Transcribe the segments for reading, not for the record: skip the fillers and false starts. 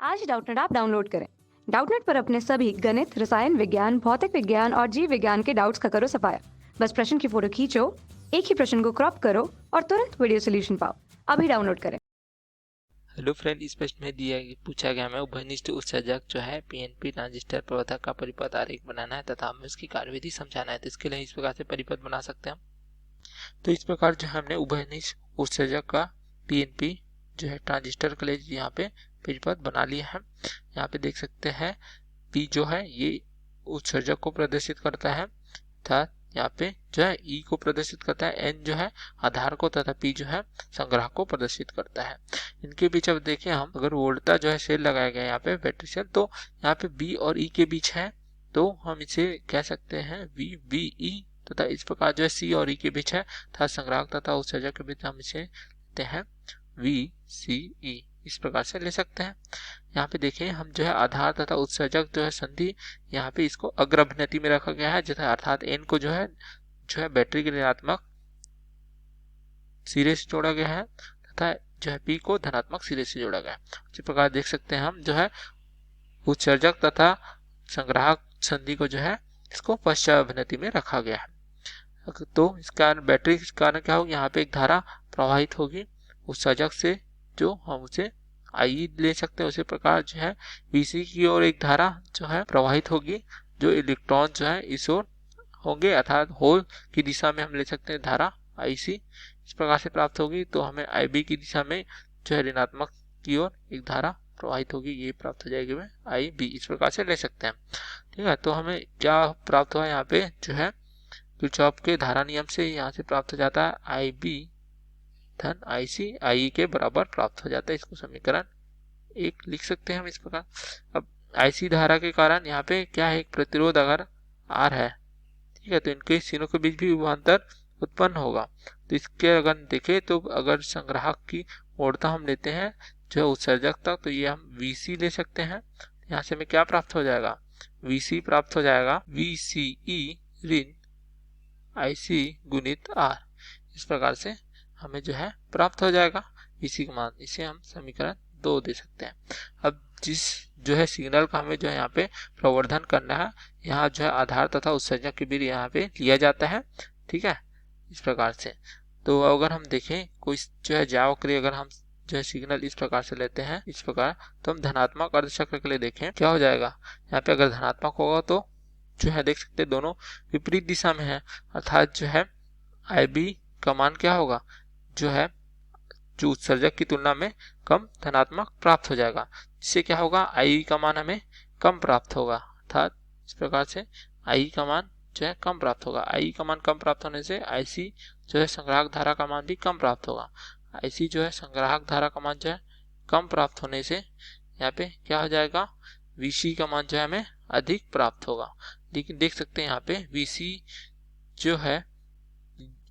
आज Doubtnut app download करें। Doubtnut पर अपने सभी गणित, रसायन विज्ञान, भौतिक विज्ञान और जीव विज्ञान के डाउट्स का करो सफाया। बस प्रश्न की फोटो खींचो, एक ही प्रश्न को क्रॉप करो और तुरंत वीडियो सोल्यूशन पाओ। अभी डाउनलोड करें। हेलो फ्रेंड, इस प्रश्न में पूछा गया हमें उभयनिष्ठ उत्सर्जक जो है पीएनपी ट्रांजिस्टर प्रवर्धक का परिपथ आरेख बनाना है तथा हमें उसकी कार्यविधि समझाना है। तो इसके लिए इस प्रकार से परिपथ बना सकते हैं हम। तो इस प्रकार जो है हमने उभयनिष्ठ उत्सर्जक का पीएनपी जो है ट्रांजिस्टर के लिए यहाँ पे परिपथ बना लिया है। यहाँ पे देख सकते हैं पी जो है ये उत्सर्जक को प्रदर्शित करता है तथा यहाँ पे जो है ई को प्रदर्शित करता है, एन जो है आधार को तथा पी जो है संग्राहक को प्रदर्शित करता है। इनके बीच अब देखें हम, अगर वोल्टा जो है सेल लगाया गया है यहाँ पे बैटरी सेल, तो यहाँ पे बी और ई के बीच है तो हम इसे कह सकते हैं वी बी ई, तथा इस प्रकार जो है सी और ई के बीच है तथा संग्राहक तथा उत्सर्जक के बीच हम इसे लेते हैं वी सी ई। इस प्रकार से ले सकते हैं। यहाँ पे देखें हम जो है आधार तथा उत्सर्जक जो है संधि यहाँ पे इसको अग्रभ्यति में रखा गया है, जैसा अर्थात एन को जो है बैटरी के ऋणात्मक सिरे से जोड़ा गया है तथा जो है पी को धनात्मक सिरे से जोड़ा गया है। इसी प्रकार देख सकते हैं हम जो है उत्सर्जक तथा संग्राहक संधि को जो है इसको पश्चाभ्यति में रखा गया है। तो इस कारण बैटरी के कारण क्या होगी, यहाँ पे एक धारा प्रवाहित होगी उत्सर्जक से, जो हम उसे आई ले सकते हैं। उसी प्रकार जो है वीसी की ओर एक धारा जो है प्रवाहित होगी, जो इलेक्ट्रॉन जो है इस ओर होंगे, अर्थात होल की दिशा में हम ले सकते हैं धारा आईसी। इस प्रकार से प्राप्त होगी। तो हमें आईबी की दिशा में जो है ऋणात्मक की ओर एक धारा प्रवाहित होगी, ये प्राप्त हो जाएगी में आई बी। इस प्रकार से ले सकते हैं। ठीक है, तो हमें क्या प्राप्त हुआ यहाँ पे जो है किरचॉफ के धारा नियम से यहाँ से प्राप्त हो जाता है आई बी धन आई सी आई के बराबर प्राप्त हो जाता है। इसको समीकरण एक लिख सकते हैं हम इस प्रकार। अब आईसी धारा के कारण यहाँ पे क्या है, एक प्रतिरोध अगर आर है, ठीक है, तो इनके तीनों के बीच भी विभवांतर उत्पन्न होगा। तो इसके अगर देखें तो अगर संग्राहक की ओरता हम लेते हैं जो है उत्सर्जक तक, तो ये हम वीसी ले सकते हैं। यहाँ से हमें क्या प्राप्त हो जाएगा, वीसी प्राप्त हो जाएगा वीसीई ऋण आईसी गुणित आर। इस प्रकार से हमें जो है प्राप्त हो जाएगा इसी का मान। इसे हम समीकरण 2 दे सकते हैं। अब जिस जो है सिग्नल का हमें जो है यहाँ पे प्रवर्धन करना है, यहाँ जो है आधार तथा उत्सर्जक के बीच यहाँ पे लिया जाता है। ठीक है, इस प्रकार से। तो अगर हम देखें कोई जो है जावक्रिय अगर हम जो है सिग्नल इस प्रकार से लेते हैं इस प्रकार, तो हम धनात्मक अर्धचक्र के लिए देखें क्या हो जाएगा। यहाँ पे अगर धनात्मक होगा तो जो है देख सकते हैं दोनों विपरीत दिशा में है, अर्थात जो है आई बी का मान क्या होगा, जो है जो उत्सर्जक की तुलना में कम धनात्मक प्राप्त हो जाएगा, जिससे क्या होगा आई का मान हमें कम प्राप्त होगा। अर्थात इस प्रकार से आई का मान जो है कम प्राप्त होगा। आई का मान कम प्राप्त होने से आईसी जो है संग्राहक धारा का मान भी कम प्राप्त होगा। आईसी जो है संग्राहक धारा का मान जो है कम प्राप्त होने से यहाँ पे क्या हो जाएगा, वीसी का मान जो है हमें अधिक प्राप्त होगा। लेकिन देख सकते हैं यहाँ पे वीसी जो है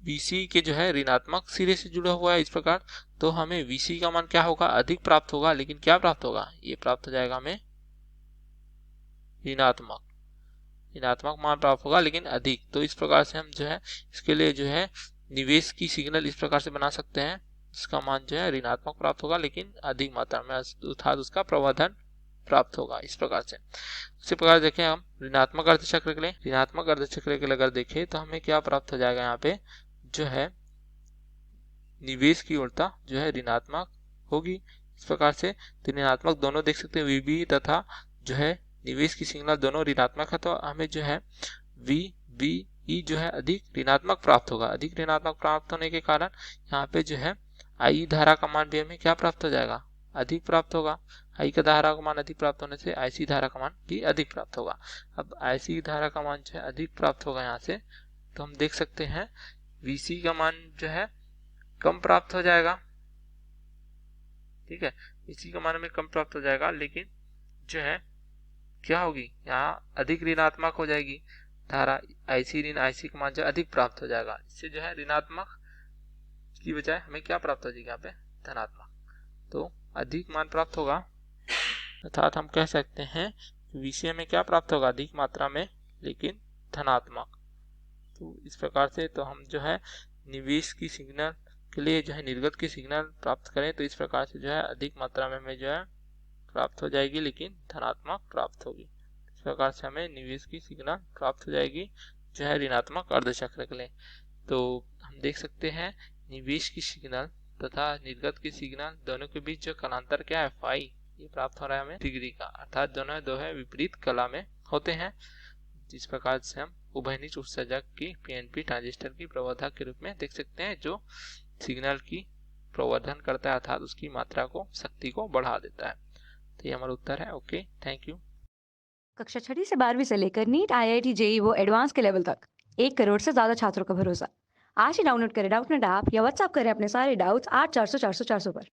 वीसी के जो है ऋणात्मक सिरे से जुड़ा हुआ है इस प्रकार, तो हमें वीसी का मान क्या होगा, अधिक प्राप्त होगा। लेकिन क्या प्राप्त होगा, ये प्राप्त हो जाएगा हमें ऋणात्मक मान प्राप्त होगा लेकिन अधिक। तो इस प्रकार से हम जो है इसके लिए जो है निवेश की सिग्नल इस प्रकार से बना सकते हैं, इसका मान जो है ऋणात्मक प्राप्त होगा लेकिन अधिक मात्रा में, अर्थात उसका प्रवर्धन प्राप्त होगा इस प्रकार से। इसी प्रकार देखें हम ऋणात्मक अर्धचक्र के लिए अगर देखें तो हमें क्या प्राप्त हो जाएगा, यहाँ पे जो है निवेश की ओरता जो है ऋणात्मक होगी इस प्रकार से। तो ऋणात्मक दोनों देख सकते हैं, वीबी तथा जो है निवेश की सिग्नल दोनों ऋणात्मक है, तो हमें जो है वी बी ई जो है अधिक ऋणात्मक प्राप्त होगा। अधिक ऋणात्मक प्राप्त होने के कारण यहाँ पे जो है आई धारा का मान भी हमें क्या प्राप्त हो जाएगा, अधिक प्राप्त होगा। आई का धारा का मान अधिक प्राप्त होने से आईसी धारा का मान भी अधिक प्राप्त होगा। अब आईसी धारा का मान जो है अधिक प्राप्त होगा यहाँ से, तो हम देख सकते हैं वीसी का मान जो है कम प्राप्त हो जाएगा। ठीक है, वीसी का मान हमें कम प्राप्त हो जाएगा, लेकिन जो है क्या होगी, यहाँ अधिक ऋणात्मक हो जाएगी धारा। आईसी ऋण आईसी का मान जो अधिक प्राप्त हो जाएगा, इससे जो है ऋणात्मक की बजाय हमें क्या प्राप्त हो जाएगा, यहाँ पे धनात्मक। तो अधिक मान प्राप्त होगा, अर्थात हम कह सकते हैं वीसी में क्या प्राप्त होगा, अधिक मात्रा में लेकिन धनात्मक। तो इस प्रकार से तो हम जो है निवेश की सिग्नल के लिए जो है निर्गत की सिग्नल प्राप्त करें, तो इस प्रकार से जो है अधिक मात्रा में हमें जो है प्राप्त हो जाएगी, लेकिन धनात्मक प्राप्त होगी। इस प्रकार से हमें निवेश की सिग्नल प्राप्त हो जाएगी जो है ऋणात्मक अर्धचक्र के लिए। तो हम देख सकते हैं निवेश की सिग्नल तथा निर्गत की सिग्नल दोनों के बीच जो कालांतर क्या है फाई, ये प्राप्त हो रहा है हमें डिग्री का, अर्थात दोनों दो है विपरीत कला में होते हैं। जिस प्रकार से हम उभयनिष्ठ उत्सर्जक की पीएनपी ट्रांजिस्टर की प्रवर्धक के रूप में देख सकते हैं, जो सिग्नल की प्रवर्धन करता है अर्थात उसकी मात्रा को, शक्ति को बढ़ा देता है। तो ये हमारा उत्तर है। Okay, thank you. कक्षा 6वीं से 12वीं से लेकर नीट, आईआईटी, जेईई वो एडवांस के लेवल तक 1 करोड़ से ज्यादा छात्रों का भरोसा। आज ही डाउनलोड करें डाउटनेट ऐप या व्हाट्सएप करें अपने सारे डाउट्स 8400 400 400 पर।